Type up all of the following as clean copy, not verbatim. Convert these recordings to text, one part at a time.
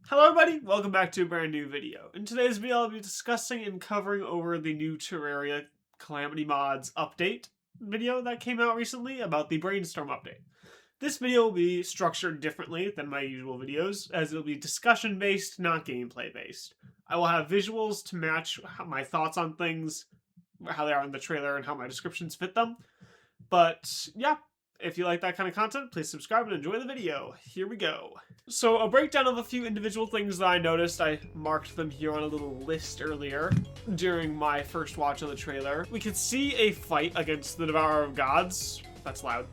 Hello everybody, welcome back to a brand new video. In today's video I'll be discussing and covering over the new Terraria Calamity mods update video that came out recently about the Brainstorm update. This video will be structured differently than my usual videos, as it will be discussion based, not gameplay based. I will have visuals to match my thoughts on things, how they are in the trailer, and how my descriptions fit them. But yeah, if you like that kind of content, please subscribe and enjoy the video. Here we go. So a breakdown of a few individual things that I noticed. I marked them here on a little list earlier during my first watch of the trailer. We could see a fight against the Devourer of Gods. That's loud.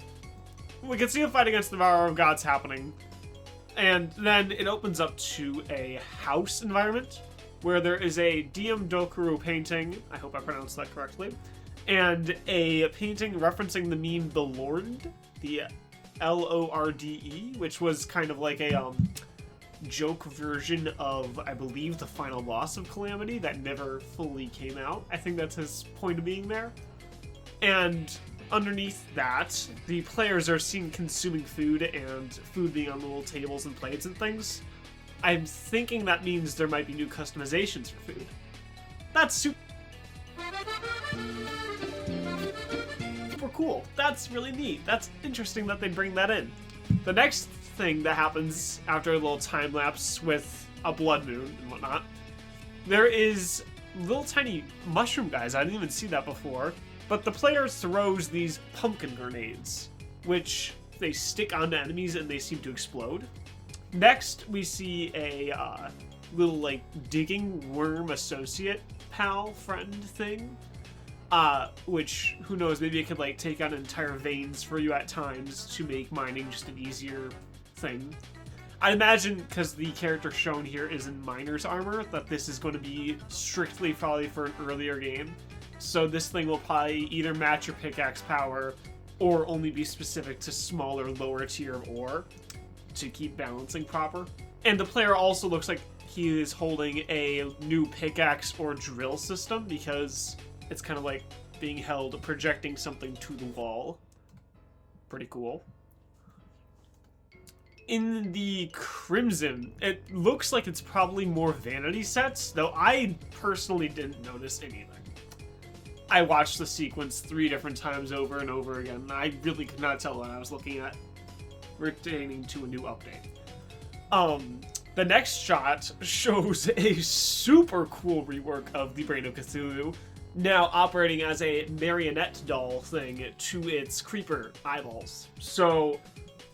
We could see a fight against the Devourer of Gods happening. And then it opens up to a house environment where there is a DM Dokuru painting. I hope I pronounced that correctly. And a painting referencing the meme The Lord, the Lorde, which was kind of like a joke version of, I believe, the final boss of Calamity that never fully came out. I think that's his point of being there. And underneath that, the players are seen consuming food and food being on little tables and plates and things. I'm thinking that means there might be new customizations for food. That's super cool. That's really neat. That's interesting that they bring that in. The next thing that happens after a little time lapse with a blood moon and whatnot, there is little tiny mushroom guys. I didn't even see that before. But the player throws these pumpkin grenades, which they stick onto enemies and they seem to explode. Next, we see a little like digging worm associate pal friend thing. Which, who knows, maybe it could like take on entire veins for you at times to make mining just an easier thing. I imagine, because the character shown here is in miner's armor, that this is going to be strictly probably for an earlier game. So this thing will probably either match your pickaxe power, or only be specific to smaller, lower tier of ore, to keep balancing proper. And the player also looks like he is holding a new pickaxe or drill system, because it's kind of like being held, projecting something to the wall. Pretty cool. In the Crimson, it looks like it's probably more vanity sets, though I personally didn't notice anything. I watched the sequence 3 different times over and over again, and I really could not tell what I was looking at pertaining to a new update. The next shot shows a super cool rework of the Brain of Cthulhu, now operating as a marionette doll thing to its creeper eyeballs. So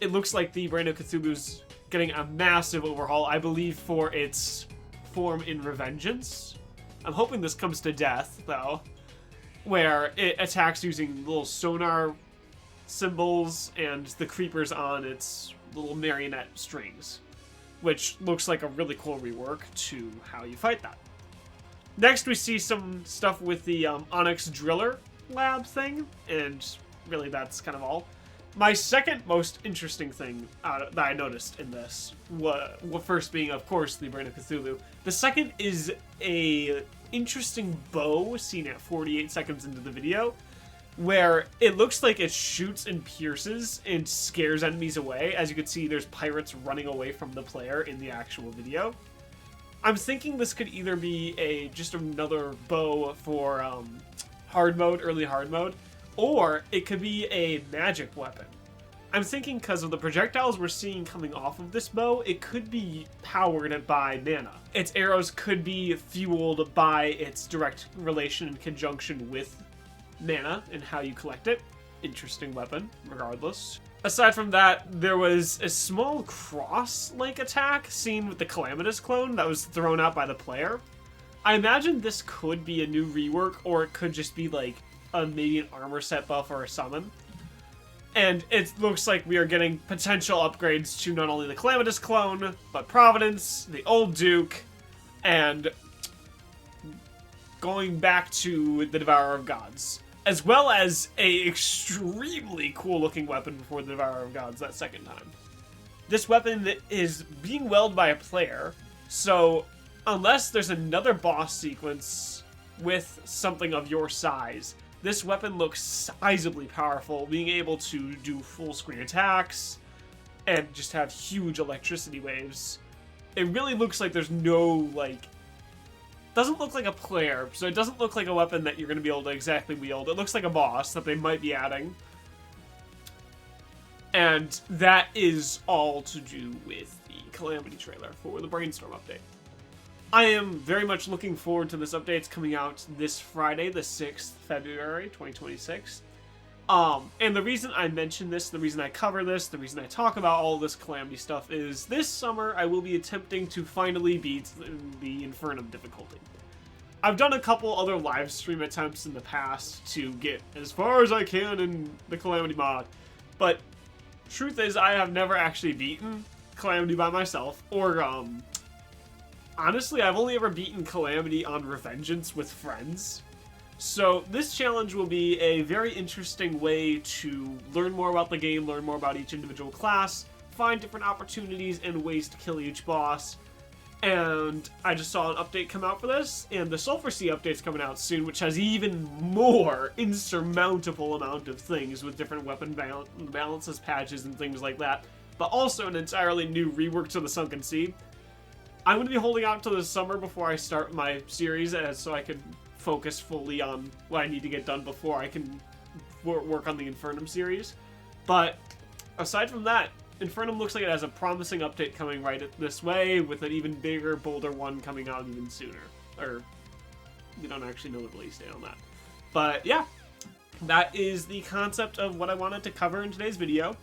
it looks like the Brain of Cthulhu's getting a massive overhaul, I believe, for its form in Revengeance. I'm hoping this comes to death, though, where it attacks using little sonar symbols and the creepers on its little marionette strings, which looks like a really cool rework to how you fight that. Next, we see some stuff with the Onyx Driller lab thing, and really that's kind of all. My second most interesting thing that I noticed in this, first being, of course, the Brain of Cthulhu. The second is a interesting bow seen at 48 seconds into the video, where it looks like it shoots and pierces and scares enemies away. As you can see, there's pirates running away from the player in the actual video. I'm thinking this could either be just another bow for hard mode, early hard mode, or it could be a magic weapon. I'm thinking because of the projectiles we're seeing coming off of this bow, it could be powered by mana. Its arrows could be fueled by its direct relation and conjunction with mana and how you collect it. Interesting weapon, regardless. Aside from that, there was a small cross-like attack seen with the Calamitous clone that was thrown out by the player. I imagine this could be a new rework, or it could just be like maybe an armor set buff or a summon. And it looks like we are getting potential upgrades to not only the Calamitous clone, but Providence, the Old Duke, and going back to the Devourer of Gods, as well as a extremely cool looking weapon for the Devourer of Gods that second time. This weapon is being wielded by a player, so unless there's another boss sequence with something of your size, this weapon looks sizably powerful, being able to do full screen attacks and just have huge electricity waves. it really looks like there's no, like, doesn't look like a player, so it doesn't look like a weapon that you're going to be able to exactly wield. It looks like a boss that they might be adding. And that is all to do with the Calamity trailer for the Brainstorm update. I am very much looking forward to this update. It's coming out this Friday, the 6th February, 2026. And the reason I mention this, the reason I cover this, the reason I talk about all this Calamity stuff is this summer I will be attempting to finally beat the Infernum difficulty. I've done a couple other live stream attempts in the past to get as far as I can in the Calamity mod, but truth is I have never actually beaten Calamity by myself, or honestly I've only ever beaten Calamity on Revengeance with friends. So this challenge will be a very interesting way to learn more about the game, learn more about each individual class, find different opportunities and ways to kill each boss. And I just saw an update come out for this, and the Sulphur Sea update's coming out soon, which has even more insurmountable amount of things with different weapon balances, patches, and things like that, but also an entirely new rework to the Sunken Sea. I'm going to be holding out till this summer before I start my series, so I can focus fully on what I need to get done before I can work on the Infernum series. But aside from that, Infernum looks like it has a promising update coming right this way, with an even bigger, bolder one coming out even sooner. Or, we don't actually know the release date on that. But yeah, that is the concept of what I wanted to cover in today's video.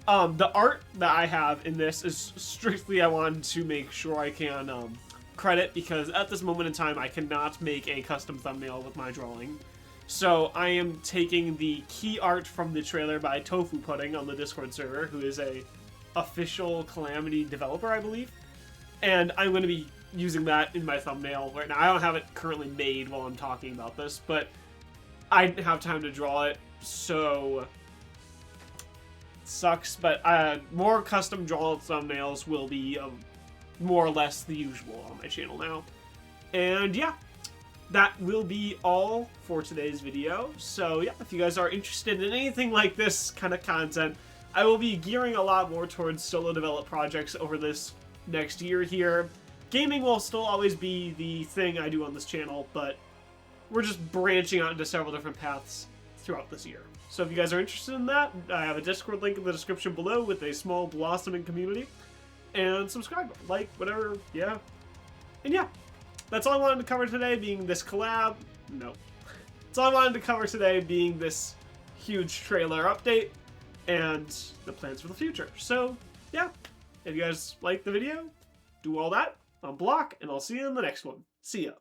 The art that I have in this is strictly I wanted to make sure I can credit, because at this moment in time I cannot make a custom thumbnail with my drawing. So I am taking the key art from the trailer by Tofu Pudding on the Discord server, who is a official Calamity developer, I believe. And I'm going to be using that in my thumbnail right now. I don't have it currently made while I'm talking about this, but I didn't have time to draw it, so it sucks. But more custom drawn thumbnails will be more or less the usual on my channel now. And yeah, that will be all for today's video. So yeah, if you guys are interested in anything like this kind of content, I will be gearing a lot more towards solo developed projects over this next year here. Gaming will still always be the thing I do on this channel, but we're just branching out into several different paths throughout this year. So if you guys are interested in that, I have a Discord link in the description below with a small blossoming community. And subscribe, like, whatever, yeah. And yeah, that's all I wanted to cover today, being this collab. No. That's all I wanted to cover today, being this huge trailer update and the plans for the future. So, yeah, if you guys like the video, do all that, unblock, and I'll see you in the next one. See ya.